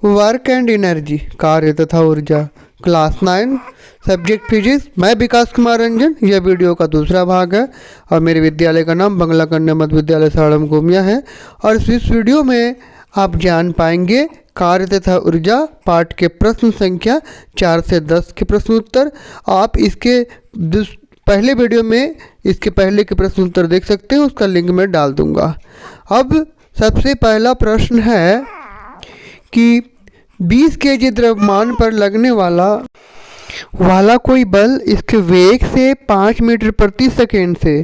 Work and energy, कार्य तथा ऊर्जा, क्लास 9, सब्जेक्ट फिजिक्स। मैं विकास कुमार रंजन। यह वीडियो का दूसरा भाग है और मेरे विद्यालय का नाम बंगला कन्या मध्य विद्यालय साड़म गोमिया है। और इस वीडियो में आप जान पाएंगे कार्य तथा ऊर्जा पाठ के प्रश्न संख्या 4 से 10 के प्रश्न उत्तर। आप इसके पहले वीडियो में इसके पहले के प्रश्न उत्तर देख सकते हैं, उसका लिंक मैं डाल दूंगा। अब सबसे पहला प्रश्न है कि 20 kg द्रव्यमान पर लगने वाला कोई बल इसके वेग से 5 मीटर प्रति सेकेंड से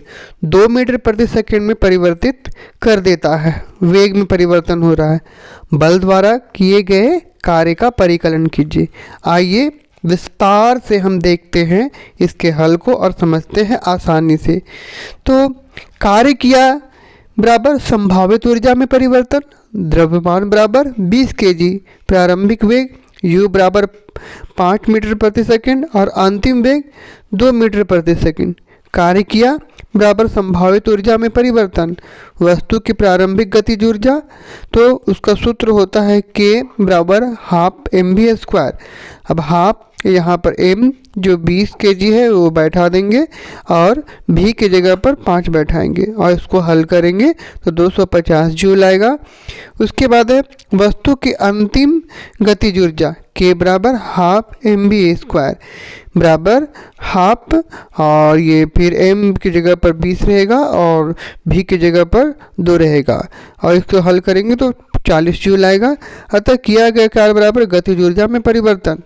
2 मीटर प्रति सेकेंड में परिवर्तित कर देता है। वेग में परिवर्तन हो रहा है। बल द्वारा किए गए कार्य का परिकलन कीजिए। आइए विस्तार से हम देखते हैं इसके हल को और समझते हैं आसानी से। तो कार्य किया बराबर संभावित ऊर्जा में परिवर्तन, द्रव्यमान बराबर 20 kg, प्रारंभिक वेग u बराबर 5 मीटर प्रति सेकंड और अंतिम वेग 2 मीटर प्रति सेकंड। कार्य किया बराबर संभावित ऊर्जा में परिवर्तन, वस्तु की प्रारंभिक गतिज ऊर्जा, तो उसका सूत्र होता है k बराबर हाफ mv²। अब हाफ यहाँ पर m जो 20 kg है वो बैठा देंगे और v की जगह पर 5 बैठाएंगे और इसको हल करेंगे तो 250 जूल आएगा। उसके बाद है वस्तु की अंतिम गतिज ऊर्जा k बराबर हाफ mv² बराबर हाफ, और ये फिर m की जगह पर 20 रहेगा और v की जगह पर 2 रहेगा और इसको हल करेंगे तो 40 जूल आएगा। अतः किया गया कार्य बराबर गतिज ऊर्जा में परिवर्तन,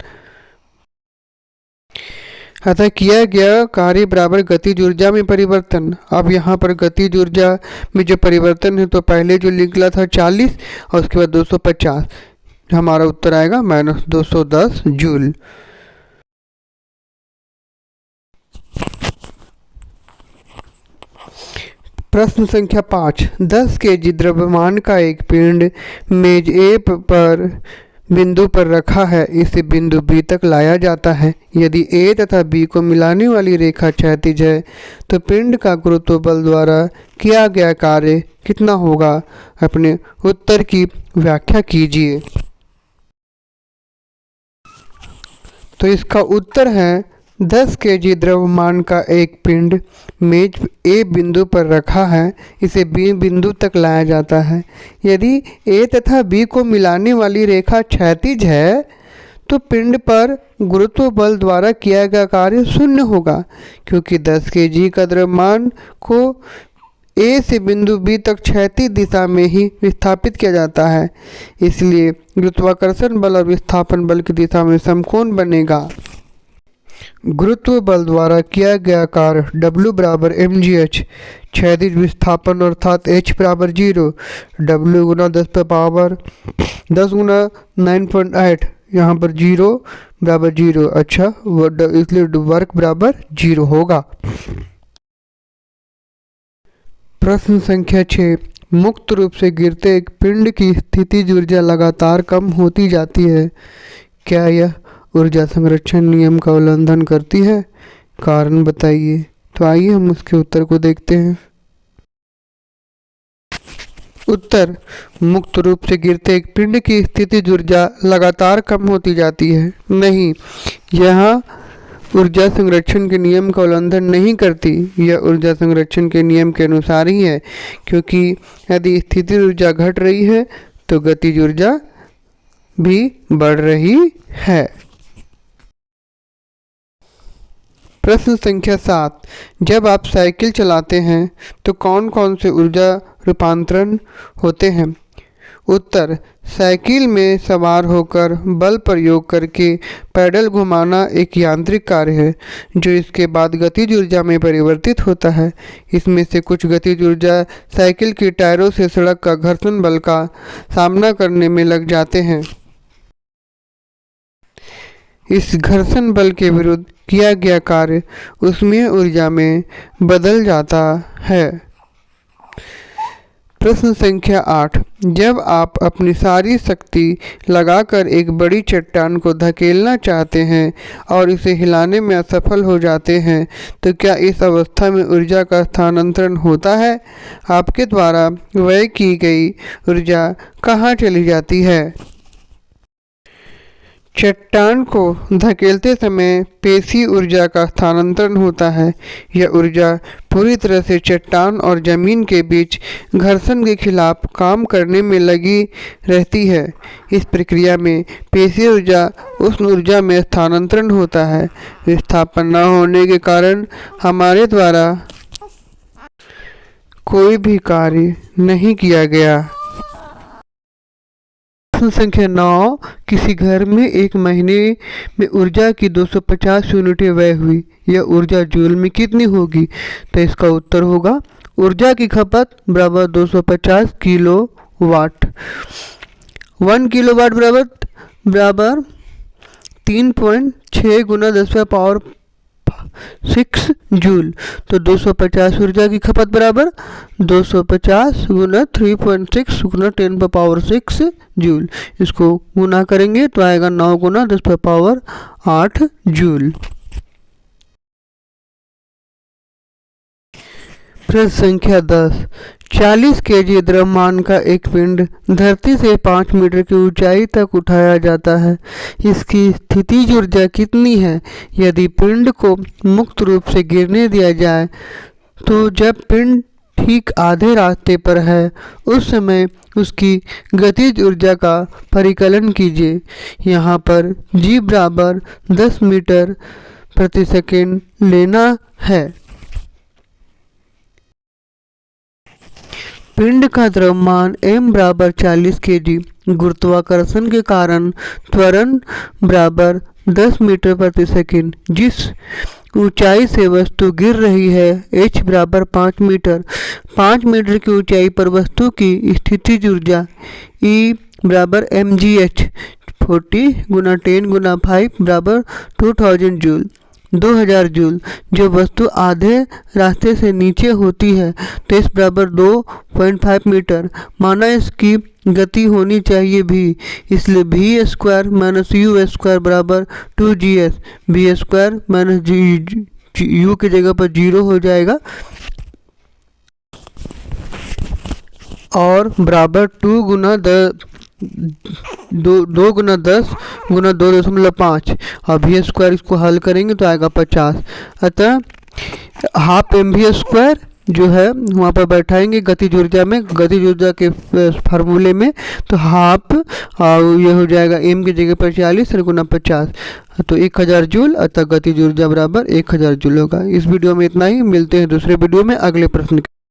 अतः किया गया कार्य बराबर गतिज ऊर्जा में परिवर्तन। अब यहाँ पर गतिज ऊर्जा में जो परिवर्तन है तो पहले जो निकला था 40 और उसके बाद 250, हमारा उत्तर आएगा -210 जूल। प्रश्न संख्या 5, 10 kg द्रव्यमान का एक पिंड मेज ए पर बिंदु पर रखा है, इसे बिंदु बी तक लाया जाता है। यदि ए तथा बी को मिलाने वाली रेखा क्षैतिज है तो पिंड का गुरुत्व बल द्वारा किया गया कार्य कितना होगा? अपने उत्तर की व्याख्या कीजिए। तो इसका उत्तर है 10 kg द्रव्यमान का एक पिंड मेज ए बिंदु पर रखा है, इसे बी बिंदु तक लाया जाता है। यदि ए तथा बी को मिलाने वाली रेखा क्षैतिज है तो पिंड पर गुरुत्व बल द्वारा किया गया कार्य शून्य होगा, क्योंकि 10 kg का द्रव्यमान को ए से बिंदु बी तक क्षैतिज दिशा में ही विस्थापित किया जाता है। इसलिए गुरुत्वाकर्षण बल और विस्थापन बल की दिशा में समकोण बनेगा। गुरुत्व बल द्वारा किया गया कार्य W बराबर mgh, क्षैतिज विस्थापन अर्थात h बराबर 0, W गुना 10 गुना 9.8, यहाँ पर 0 बराबर 0। अच्छा, इसलिए वर्क बराबर 0 होगा। प्रश्न संख्या 6, मुक्त रूप से गिरते एक पिंड की स्थितिज ऊर्जा लगातार कम होती जाती है। क्या यह ऊर्जा संरक्षण नियम का उल्लंघन करती है? कारण बताइए। तो आइए हम उसके उत्तर को देखते हैं। उत्तर, मुक्त रूप से गिरते एक पिंड की स्थितिज ऊर्जा लगातार कम होती जाती है। नहीं, यह ऊर्जा संरक्षण के नियम का उल्लंघन नहीं करती। यह ऊर्जा संरक्षण के नियम के अनुसार ही है, क्योंकि यदि स्थितिज ऊर्जा घट रही है तो गतिज ऊर्जा भी बढ़ रही है। प्रश्न संख्या 7, जब आप साइकिल चलाते हैं तो कौन कौन से ऊर्जा रूपांतरण होते हैं? उत्तर, साइकिल में सवार होकर बल प्रयोग करके पैडल घुमाना एक यांत्रिक कार्य है जो इसके बाद गतिज ऊर्जा में परिवर्तित होता है। इसमें से कुछ गतिज ऊर्जा साइकिल के टायरों से सड़क का घर्षण बल का सामना करने में लग जाते हैं। इस घर्षण बल के विरुद्ध किया गया कार्य उसमें ऊर्जा में बदल जाता है। प्रश्न संख्या 8, जब आप अपनी सारी शक्ति लगाकर एक बड़ी चट्टान को धकेलना चाहते हैं और इसे हिलाने में असफल हो जाते हैं तो क्या इस अवस्था में ऊर्जा का स्थानांतरण होता है? आपके द्वारा व्यय की गई ऊर्जा कहाँ चली जाती है? चट्टान को धकेलते समय पेशी ऊर्जा का स्थानांतरण होता है। यह ऊर्जा पूरी तरह से चट्टान और जमीन के बीच घर्षण के खिलाफ काम करने में लगी रहती है। इस प्रक्रिया में पेशी ऊर्जा उष्ण ऊर्जा में स्थानांतरण होता है। विस्थापन न होने के कारण हमारे द्वारा कोई भी कार्य नहीं किया गया। प्रश्न संख्या 9, किसी घर में एक महीने में ऊर्जा की 250 यूनिटें व्यय हुई। यह ऊर्जा जूल में कितनी होगी? तो इसका उत्तर होगा ऊर्जा की खपत बराबर 250 किलो वाट। 1 किलो वाट बराबर 3.6 गुना 10⁻⁶ जूल। तो 250 ऊर्जा की खपत बराबर 250 गुना 3.6 गुना 10⁻⁶ जूल। इसको गुना करेंगे तो आएगा 9 गुना 10⁸ जूल। प्रश्न संख्या 10, 40 केजी द्रव्यमान का एक पिंड धरती से 5 मीटर की ऊंचाई तक उठाया जाता है। इसकी स्थितिज ऊर्जा कितनी है? यदि पिंड को मुक्त रूप से गिरने दिया जाए तो जब पिंड ठीक आधे रास्ते पर है उस समय उसकी गतिज ऊर्जा का परिकलन कीजिए। यहाँ पर g बराबर 10 मीटर प्रति सेकेंड लेना है। पिंड का द्रव्यमान m बराबर 40 केजी, गुरुत्वाकर्षण के कारण त्वरण बराबर 10 मीटर प्रति सेकंड। जिस ऊंचाई से वस्तु गिर रही है h बराबर 5 मीटर। 5 मीटर की ऊंचाई पर वस्तु की स्थितिज ऊर्जा E बराबर mgh 40 गुना 10 गुना 5 बराबर 2000 जूल। 2000 जूल। जो वस्तु आधे रास्ते से नीचे होती है तो इस बराबर 2.5 मीटर। माना इसकी गति होनी चाहिए भी, इसलिए v square minus u square बराबर 2gs। v square minus u की जगह पर 0 हो जाएगा और बराबर 2 गुना 10 गुना 2.5 और v स्क्वायर इसको हल करेंगे तो आएगा 50। अतः हाफ mv स्क्वायर जो है वहाँ पर बैठाएंगे गतिज ऊर्जा में, गतिज ऊर्जा के फार्मूले में, तो हाफ ये हो जाएगा m की जगह पर 40 और गुना 50 तो 1000 जूल। अतः गतिज ऊर्जा बराबर 1000 जूल होगा। इस वीडियो में इतना ही, मिलते हैं दूसरे वीडियो में अगले प्रश्न के।